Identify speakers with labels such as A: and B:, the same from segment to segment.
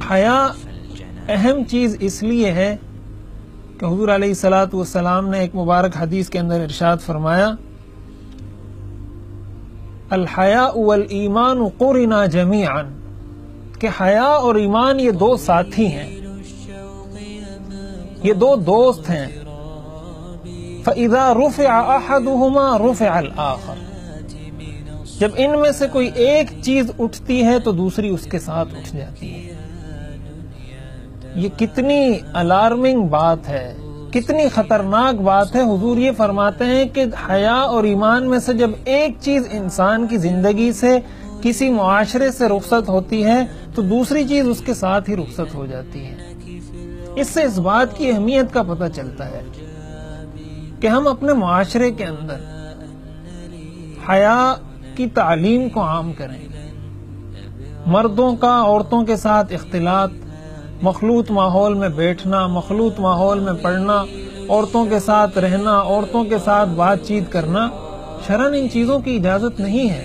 A: حیا اہم چیز اس لیے ہے کہ حضور علیہ الصلوۃ والسلام نے ایک مبارک حدیث کے اندر ارشاد فرمایا، الحیاء والایمان قرنا جمیعا، کہ حیا اور ایمان یہ دو ساتھی ہیں، یہ دو دوست ہیں۔ فَإِذَا رُفِعَ أَحَدُهُمَا رُفِعَ الْآخَرُ، جب ان میں سے کوئی ایک چیز اٹھتی ہے تو دوسری اس کے ساتھ اٹھ جاتی ہے۔ یہ کتنی الارمنگ بات ہے، کتنی خطرناک بات ہے۔ حضور یہ فرماتے ہیں کہ حیا اور ایمان میں سے جب ایک چیز انسان کی زندگی سے، کسی معاشرے سے رخصت ہوتی ہے تو دوسری چیز اس کے ساتھ ہی رخصت ہو جاتی ہے۔ اس سے اس بات کی اہمیت کا پتہ چلتا ہے کہ ہم اپنے معاشرے کے اندر حیا کی تعلیم کو عام کریں۔ مردوں کا عورتوں کے ساتھ اختلاط، مخلوط ماحول میں بیٹھنا، مخلوط ماحول میں پڑھنا، عورتوں کے ساتھ رہنا، عورتوں کے ساتھ بات چیت کرنا، شرعاً ان چیزوں کی اجازت نہیں ہے۔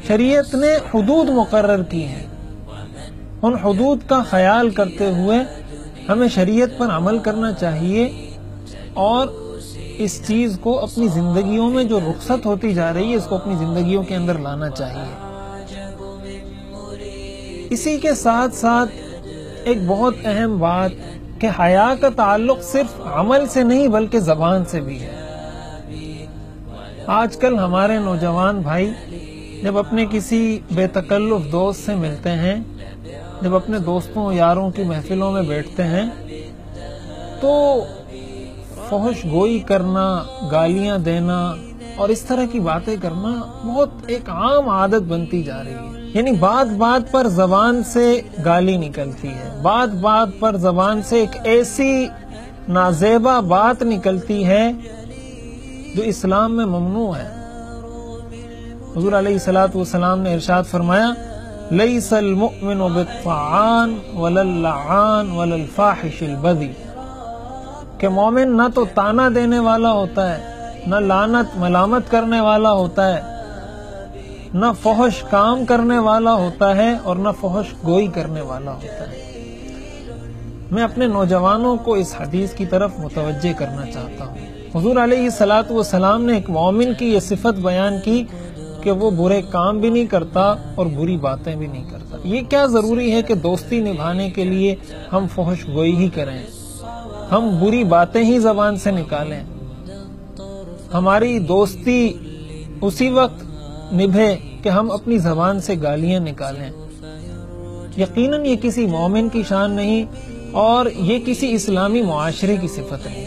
A: شریعت نے حدود مقرر کی ہیں، ان حدود کا خیال کرتے ہوئے ہمیں شریعت پر عمل کرنا چاہیے اور اس چیز کو اپنی زندگیوں میں جو رخصت ہوتی جا رہی ہے اس کو اپنی زندگیوں کے اندر لانا چاہیے۔ اسی کے ساتھ ساتھ ایک بہت اہم بات کہ حیا کا تعلق صرف عمل سے نہیں بلکہ زبان سے بھی ہے۔ آج کل ہمارے نوجوان بھائی جب اپنے کسی بے تکلف دوست سے ملتے ہیں، جب اپنے دوستوں یاروں کی محفلوں میں بیٹھتے ہیں تو فحش گوئی کرنا، گالیاں دینا اور اس طرح کی باتیں کرنا بہت ایک عام عادت بنتی جا رہی ہے۔ یعنی بات بات پر زبان سے گالی نکلتی ہے، بات بات پر زبان سے ایک ایسی نازیبا بات نکلتی ہے جو اسلام میں ممنوع ہے۔ حضور علیہ الصلوۃ والسلام نے ارشاد فرمایا، لیس المؤمن بالطعان ولا اللعان ولا الفاحش البذی، کہ مومن نہ تو تانا دینے والا ہوتا ہے، نہ لعنت ملامت کرنے والا ہوتا ہے، نہ فحش کام کرنے والا ہوتا ہے اور نہ فحش گوئی کرنے والا ہوتا ہے۔ میں اپنے نوجوانوں کو اس حدیث کی طرف متوجہ کرنا چاہتا ہوں۔ حضور علیہ الصلوۃ والسلام نے ایک مومن کی یہ صفت بیان کی کہ وہ برے کام بھی نہیں کرتا اور بری باتیں بھی نہیں کرتا۔ یہ کیا ضروری ہے کہ دوستی نبھانے کے لیے ہم فحش گوئی ہی کریں، ہم بری باتیں ہی زبان سے نکالیں؟ ہماری دوستی اسی وقت نبھے کہ ہم اپنی زبان سے گالیاں نکالیں۔ یقیناً یہ کسی مومن کی شان نہیں اور یہ کسی اسلامی معاشرے کی صفت نہیں۔